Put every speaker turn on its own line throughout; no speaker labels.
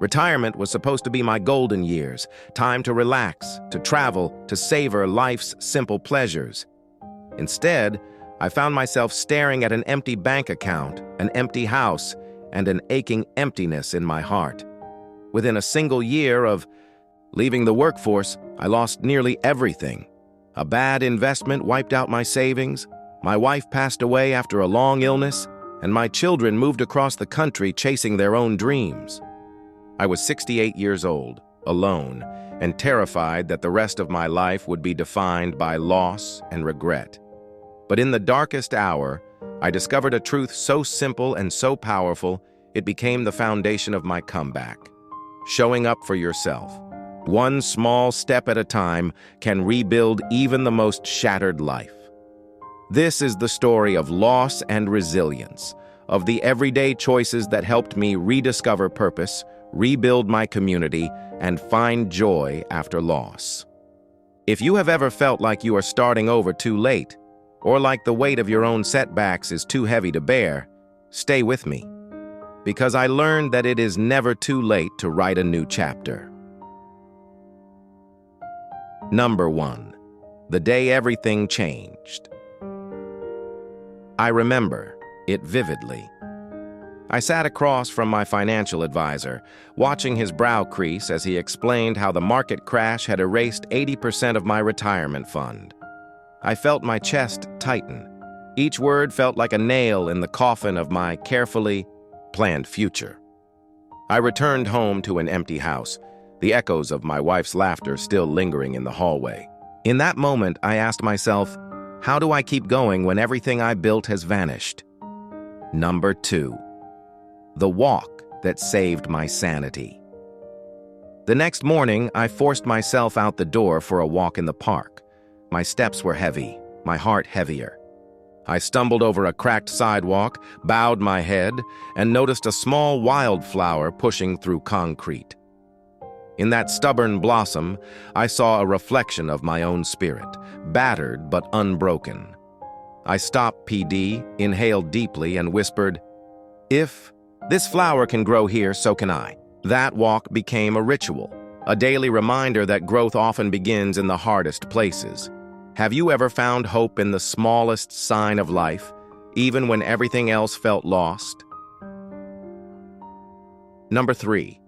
Retirement was supposed to be my golden years, time to relax, to travel, to savor life's simple pleasures. Instead, I found myself staring at an empty bank account, an empty house, and an aching emptiness in my heart. Within a single year of leaving the workforce, I lost nearly everything. A bad investment wiped out my savings, my wife passed away after a long illness, and my children moved across the country chasing their own dreams. I was 68 years old, alone, and terrified that the rest of my life would be defined by loss and regret. But in the darkest hour, I discovered a truth so simple and so powerful, it became the foundation of my comeback. Showing up for yourself. One small step at a time can rebuild even the most shattered life. This is the story of loss and resilience, of the everyday choices that helped me rediscover purpose, rebuild my community, and find joy after loss. If you have ever felt like you are starting over too late, or like the weight of your own setbacks is too heavy to bear, stay with me, because I learned that it is never too late to write a new chapter. Number 1. The day everything changed. I remember it vividly. I sat across from my financial advisor, watching his brow crease as he explained how the market crash had erased 80% of my retirement fund. I felt my chest tighten. Each word felt like a nail in the coffin of my carefully planned future. I returned home to an empty house, the echoes of my wife's laughter still lingering in the hallway. In that moment, I asked myself, how do I keep going when everything I built has vanished? Number 2. The walk that saved my sanity. The next morning, I forced myself out the door for a walk in the park. My steps were heavy, my heart heavier. I stumbled over a cracked sidewalk, bowed my head, and noticed a small wildflower pushing through concrete. In that stubborn blossom, I saw a reflection of my own spirit, battered but unbroken. I stopped PD, inhaled deeply, and whispered, "If this flower can grow here, so can I." That walk became a ritual, a daily reminder that growth often begins in the hardest places. Have you ever found hope in the smallest sign of life, even when everything else felt lost? Number 3.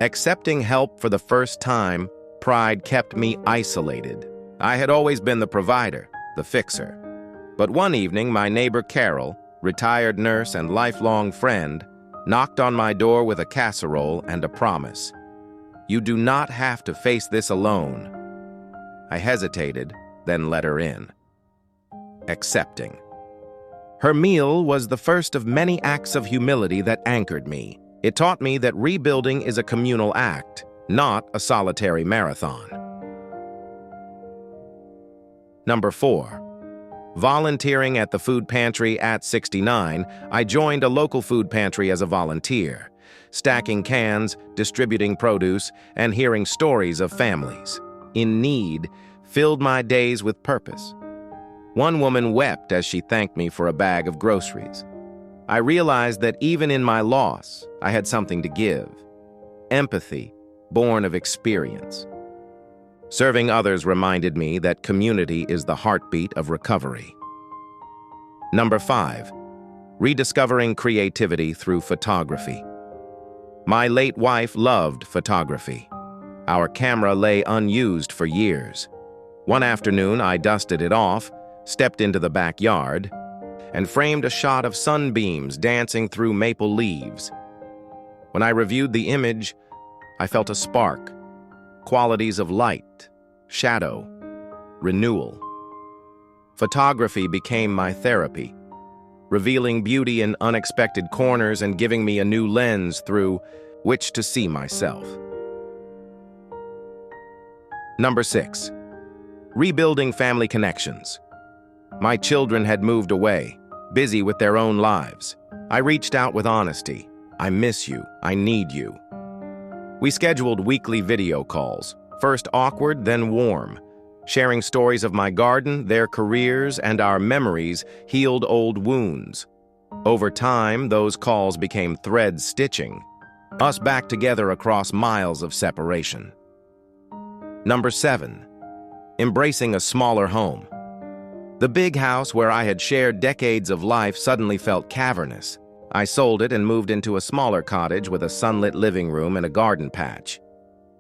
Accepting help for the first time, pride kept me isolated. I had always been the provider, the fixer. But one evening, my neighbor Carol, retired nurse and lifelong friend, knocked on my door with a casserole and a promise. "You do not have to face this alone." I hesitated, then let her in. Accepting. Her meal was the first of many acts of humility that anchored me. It taught me that rebuilding is a communal act, not a solitary marathon. Number 4. Volunteering at the food pantry at 69, I joined a local food pantry as a volunteer, stacking cans, distributing produce, and hearing stories of families in need filled my days with purpose. One woman wept as she thanked me for a bag of groceries. I realized that even in my loss, I had something to give. Empathy, born of experience. Serving others reminded me that community is the heartbeat of recovery. Number 5. Rediscovering creativity through photography. My late wife loved photography. Our camera lay unused for years. One afternoon, I dusted it off, stepped into the backyard, and framed a shot of sunbeams dancing through maple leaves. When I reviewed the image, I felt a spark, qualities of light, shadow, renewal. Photography became my therapy, revealing beauty in unexpected corners and giving me a new lens through which to see myself. Number 6. Rebuilding family connections. My children had moved away, busy with their own lives. I reached out with honesty. "I miss you. I need you." We scheduled weekly video calls, first awkward, then warm. Sharing stories of my garden, their careers, and our memories healed old wounds. Over time, those calls became thread stitching. us back together across miles of separation. Number 7. Embracing a smaller home. The big house where I had shared decades of life suddenly felt cavernous. I sold it and moved into a smaller cottage with a sunlit living room and a garden patch.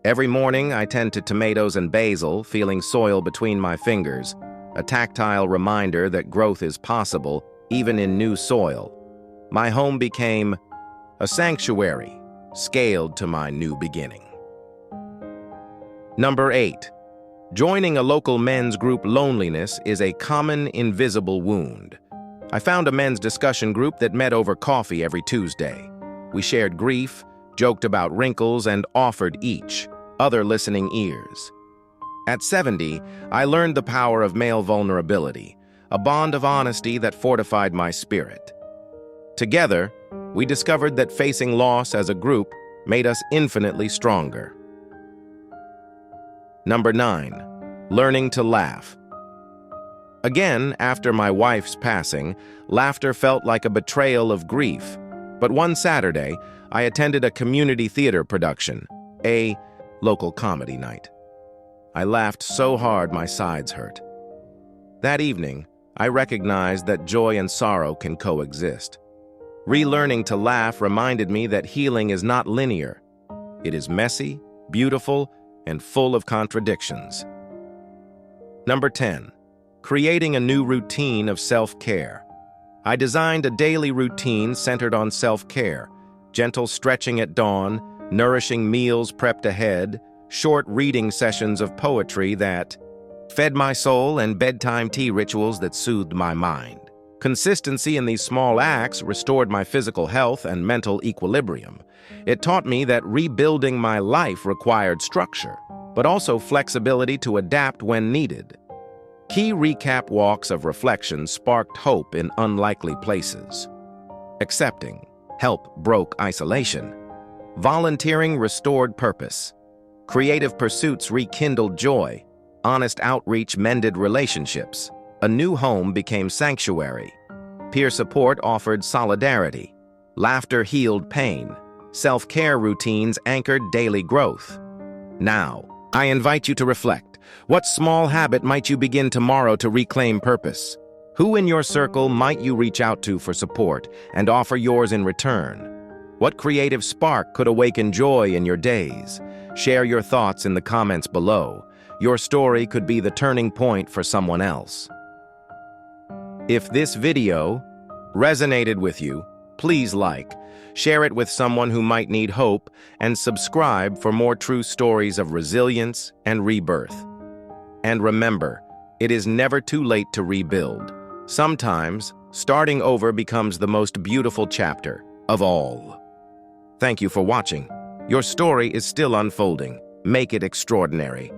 Every morning, I tend to tomatoes and basil, feeling soil between my fingers, a tactile reminder that growth is possible, even in new soil. My home became a sanctuary, scaled to my new beginning. Number 8. Joining a local men's group. Loneliness is a common invisible wound. I found a men's discussion group that met over coffee every Tuesday. We shared grief, joked about wrinkles, and offered each other listening ears. At 70, I learned the power of male vulnerability, a bond of honesty that fortified my spirit. Together, we discovered that facing loss as a group made us infinitely stronger. Number 9. Learning to laugh. Again, after my wife's passing, laughter felt like a betrayal of grief. But one Saturday, I attended a community theater production, a local comedy night. I laughed so hard my sides hurt. That evening, I recognized that joy and sorrow can coexist. Relearning to laugh reminded me that healing is not linear. It is messy, beautiful, and full of contradictions. Number 10. Creating a new routine of self-care. I designed a daily routine centered on self-care, gentle stretching at dawn, nourishing meals prepped ahead, short reading sessions of poetry that fed my soul, and bedtime tea rituals that soothed my mind. Consistency in these small acts restored my physical health and mental equilibrium. It taught me that rebuilding my life required structure, but also flexibility to adapt when needed. Key recap walks of reflection sparked hope in unlikely places. Accepting help broke isolation. Volunteering restored purpose. Creative pursuits rekindled joy. Honest outreach mended relationships. A new home became sanctuary. Peer support offered solidarity. Laughter healed pain. Self-care routines anchored daily growth. Now, I invite you to reflect. What small habit might you begin tomorrow to reclaim purpose? Who in your circle might you reach out to for support and offer yours in return? What creative spark could awaken joy in your days? Share your thoughts in the comments below. Your story could be the turning point for someone else. If this video resonated with you, please like, share it with someone who might need hope, and subscribe for more true stories of resilience and rebirth. And remember, it is never too late to rebuild. Sometimes, starting over becomes the most beautiful chapter of all. Thank you for watching. Your story is still unfolding. Make it extraordinary.